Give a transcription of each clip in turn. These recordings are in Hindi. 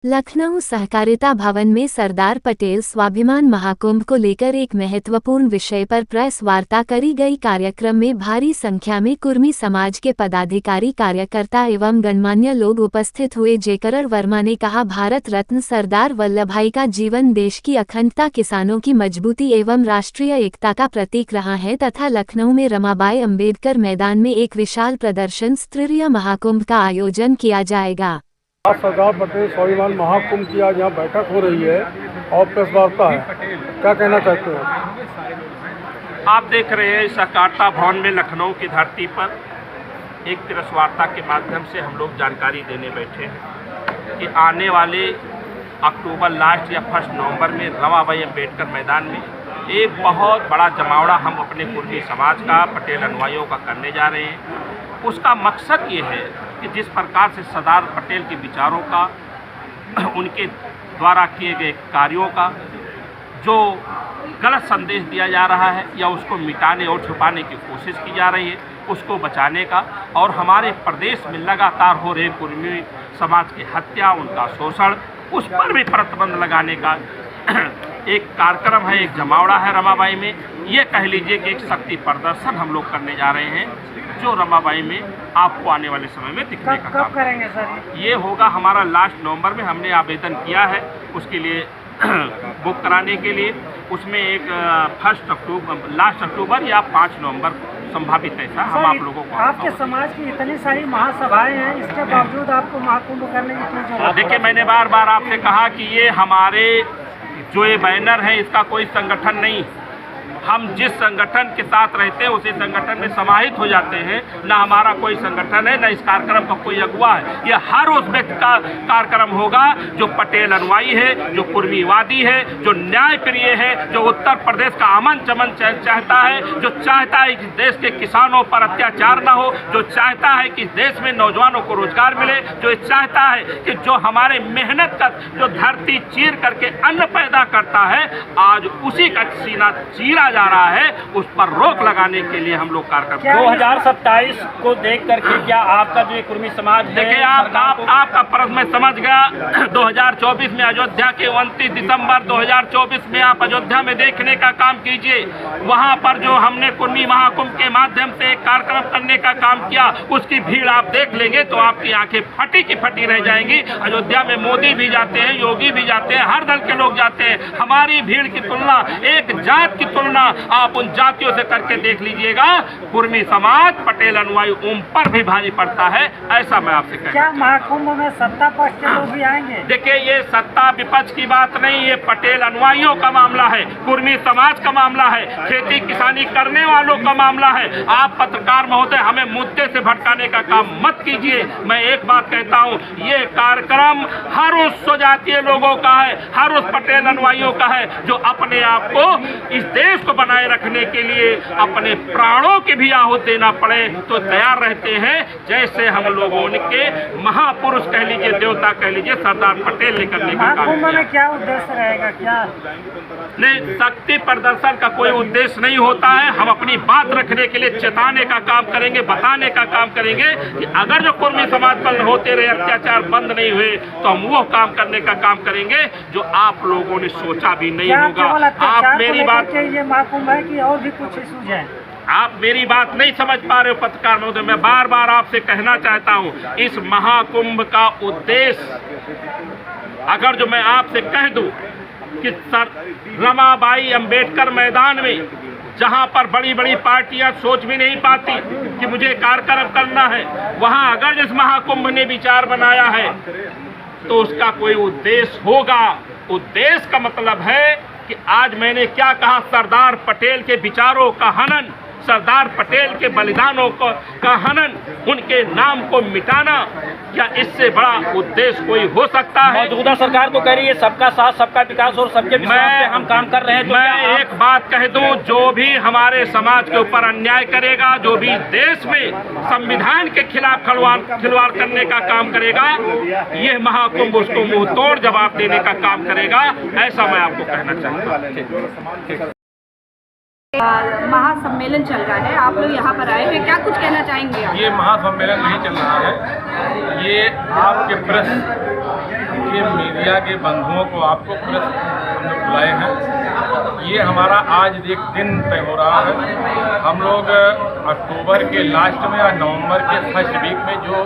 लखनऊ सहकारिता भवन में सरदार पटेल स्वाभिमान महाकुंभ को लेकर एक महत्वपूर्ण विषय पर प्रेस वार्ता करी गई। कार्यक्रम में भारी संख्या में कुर्मी समाज के पदाधिकारी, कार्यकर्ता एवं गणमान्य लोग उपस्थित हुए। जेकर वर्मा ने कहा, भारत रत्न सरदार वल्लभभाई का जीवन देश की अखंडता, किसानों की मजबूती एवं राष्ट्रीय एकता का प्रतीक रहा है तथा लखनऊ में रमाबाई अम्बेडकर मैदान में एक विशाल प्रदर्शन स्तरीय महाकुंभ का आयोजन किया जाएगा। आज सरदार पटेल स्वाभिमान महाकुंभ की आज यहाँ बैठक हो रही है और प्रेस वार्ता है, क्या कहना चाहते हैं? आप देख रहे हैं सहकारिता भवन में लखनऊ की धरती पर एक प्रेस वार्ता के माध्यम से हम लोग जानकारी देने बैठे हैं कि आने वाले अक्टूबर लास्ट या 1 नवंबर में रमाबाई अम्बेडकर मैदान में एक बहुत बड़ा जमावड़ा हम अपने कुर्मी समाज का, पटेल अनुयायियों का करने जा रहे हैं। उसका मकसद ये है कि जिस प्रकार से सरदार पटेल के विचारों का, उनके द्वारा किए गए कार्यों का जो गलत संदेश दिया जा रहा है या उसको मिटाने और छुपाने की कोशिश की जा रही है, उसको बचाने का और हमारे प्रदेश में लगातार हो रहे कुर्मी समाज की हत्या, उनका शोषण, उस पर भी प्रतिबंध लगाने का एक कार्यक्रम है, एक जमावड़ा है रमाबाई में। ये कह लीजिए कि एक शक्ति प्रदर्शन हम लोग करने जा रहे हैं जो रमाबाई में आपको आने वाले समय में दिखने का काम करेंगे सर। ये होगा हमारा लास्ट नवंबर में। हमने आवेदन किया है उसके लिए बुक कराने के लिए। उसमें एक लास्ट अक्टूबर या 5 नवंबर संभावित ऐसा हम आप लोगों को। आपके समाज की इतनी सारी महासभाएं हैं, इसके बावजूद आपको महाकुंभ करने की क्यों जरूरत? देखिए, मैंने बार बार आपसे कहा कि ये हमारे जो ये बैनर है इसका कोई संगठन नहीं। हम जिस संगठन के साथ रहते हैं उसी संगठन में समाहित हो जाते हैं। ना हमारा कोई संगठन है, ना इस कार्यक्रम का कोई अगुवा है। यह हर उस व्यक्ति का कार्यक्रम होगा जो पटेल अनुयायी है, जो कुर्मीवादी है, जो न्याय प्रिय है, जो उत्तर प्रदेश का अमन चमन चाहता है, जो चाहता है कि देश के किसानों पर अत्याचार न हो, जो चाहता है कि देश में नौजवानों को रोजगार मिले, जो चाहता है कि जो हमारे मेहनत का जो धरती चीर करके अन्न पैदा करता है, आज उसी का सीना चीरा जा रहा है। उस पर रोक लगाने के लिए हम लोग कार्यक्रम 2027 को देख करके क्या आपका जो कुर्मी समाज है? देखिए, आपका प्रश्न मैं समझ गया। 2024 में अयोध्या के 29 दिसंबर 2024 में आप अयोध्या में देखने का काम कीजिए। वहां पर जो हमने कुर्मी महाकुंभ के माध्यम से एक कार्यक्रम करने का काम किया, उसकी भीड़ आप देख लेंगे तो आपकी आंखें फटी की फटी रह जाएंगी। अयोध्या में मोदी भी जाते हैं, योगी भी जाते हैं, हर दल के लोग जाते हैं। हमारी भीड़ की तुलना, एक जात की तुलना आप उन जातियों से करके देख लीजिएगा। कुर्मी समाज, पटेल अनुयायी उन पर भी भारी पड़ता है, ऐसा मैं आपसे कहता हूं। क्या महाकुंभ में सत्ता पक्ष के लोग भी आएंगे? देखिए, ये सत्ता विपक्ष की बात नहीं, ये पटेल अनुयायियों का मामला है, कुर्मी समाज का मामला है, खेती किसानी करने वालों का मामला है। आप पत्रकार महोदय हमें मुद्दे से भटकाने का काम मत कीजिए। मैं एक बात कहता हूं, ये कार्यक्रम हर उस स्वजातीय लोगों का है, हर उस पटेल अनुयायियों का है जो अपने आप को, इस देश को बनाए रखने के लिए अपने प्राणों की भी आहूत देना पड़े तो तैयार रहते हैं। जैसे हम लोगों के महापुरुष कह लीजिए, देवता कह लीजिए, सरदार पटेल ने करने का काम किया। में क्या उद्देश्य रहेगा? क्या नहीं, शक्ति प्रदर्शन का कोई उद्देश्य नहीं होता है। हम अपनी बात रखने के लिए चेताने का काम करेंगे, बताने का काम करेंगे कि अगर जो कुर्मी समाज पर होते रहे अत्याचार बंद नहीं हुए तो हम वो काम करने का काम करेंगे जो आप लोगों ने सोचा भी नहीं होगा। आप मेरी बात, ये महाकुंभ है कि और भी कुछ इशूज हैं? आप मेरी बात नहीं समझ पा रहे हो पत्रकार महोदय। मैं बार बार आपसे कहना चाहता हूं, इस महाकुंभ का उद्देश्य अगर जो मैं आपसे कह दूं कि रमाबाई अम्बेडकर मैदान में, जहां पर बड़ी बड़ी पार्टियां सोच भी नहीं पाती कि मुझे कार्यक्रम करना है, वहां अगर जिस महाकुंभ ने विचार बनाया है तो उसका कोई उद्देश्य होगा। उद्देश्य का मतलब है कि आज मैंने क्या कहा, सरदार पटेल के विचारों का हनन, सरदार पटेल के बलिदानों का हनन, उनके नाम को मिटाना, क्या इससे बड़ा उद्देश्य कोई हो सकता है? मौजूदा सरकार तो कह रही है सबका साथ, सबका विकास और सबके विकास पे हम काम कर रहे हैं। तो मैं एक बात कह दूं, जो भी हमारे समाज के ऊपर अन्याय करेगा, जो भी देश में संविधान के खिलाफ खिलवाड़ करने का काम करेगा, यह महाकुंभ उसको मुंह तोड़ जवाब देने का काम करेगा, ऐसा मैं आपको कहना चाहता हूँ। महासम्मेलन चल रहा है, आप लोग यहाँ पर आए हैं, क्या कुछ कहना चाहेंगे आप? ये महासम्मेलन नहीं चल रहा है, ये आपके प्रेस देखिए, मीडिया के बंधुओं को आपको प्रेस हम लोग बुलाए हैं। ये हमारा आज एक दिन तय हो रहा है। हम लोग अक्टूबर के लास्ट में या नवंबर के फर्स्ट वीक में जो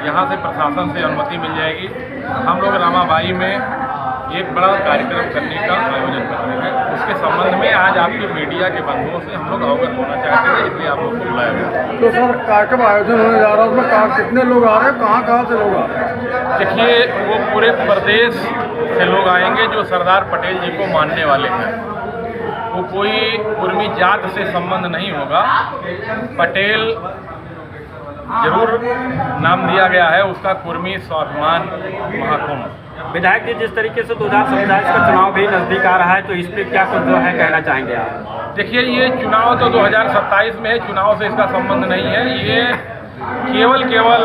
यहाँ से प्रशासन से अनुमति मिल जाएगी, हम लोग रामाबाई में एक बड़ा कार्यक्रम करने का आयोजन कर रहे हैं। उसके संबंध में आज आपके मीडिया के बंधुओं से हम लोग अवगत होना चाहते हैं, इसलिए आप लोग को बुलाया गया। तो सर कार्यक्रम आयोजन होने जा रहा है, उसमें कितने लोग आ रहे हैं, कहाँ से लोग आ रहे हैं? देखिए, वो पूरे प्रदेश से लोग आएंगे जो सरदार पटेल जी को मानने वाले हैं। वो कोई कुर्मी जात से संबंध नहीं होगा। पटेल जरूर नाम दिया गया है उसका, कुर्मी स्वाभिमान महाकुंभ। विधायक जी, जिस तरीके से 2027 का चुनाव भी नजदीक आ रहा है, तो इस पर क्या कुछ जो है कहना चाहेंगे आप? देखिए, ये चुनाव तो 2027 में है, चुनाव से इसका संबंध नहीं है। ये केवल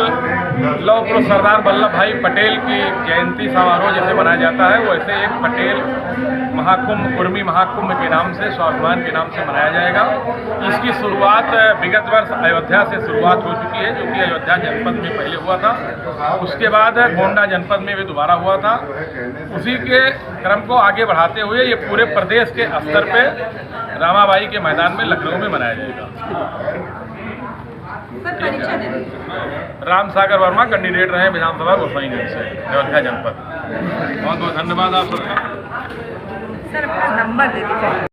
लौह पुरुष सरदार वल्लभ भाई पटेल की जयंती समारोह जैसे मनाया जाता है, वैसे एक पटेल महाकुंभ, कुर्मी महाकुंभ के नाम से, स्वाभिमान के नाम से मनाया जाएगा। इसकी शुरुआत विगत वर्ष अयोध्या से शुरुआत हो चुकी है, जो कि अयोध्या जनपद में पहले हुआ था। उसके बाद गोंडा जनपद में भी दोबारा हुआ था। उसी के क्रम को आगे बढ़ाते हुए ये पूरे प्रदेश के स्तर पे रामाबाई के मैदान में लखनऊ में मनाया जाएगा। राम सागर वर्मा कैंडिडेट रहे विधानसभा गोसाईगंज से, अयोध्या जनपद। बहुत बहुत धन्यवाद आप सबका। सर, अपना नंबर दे दीजिए।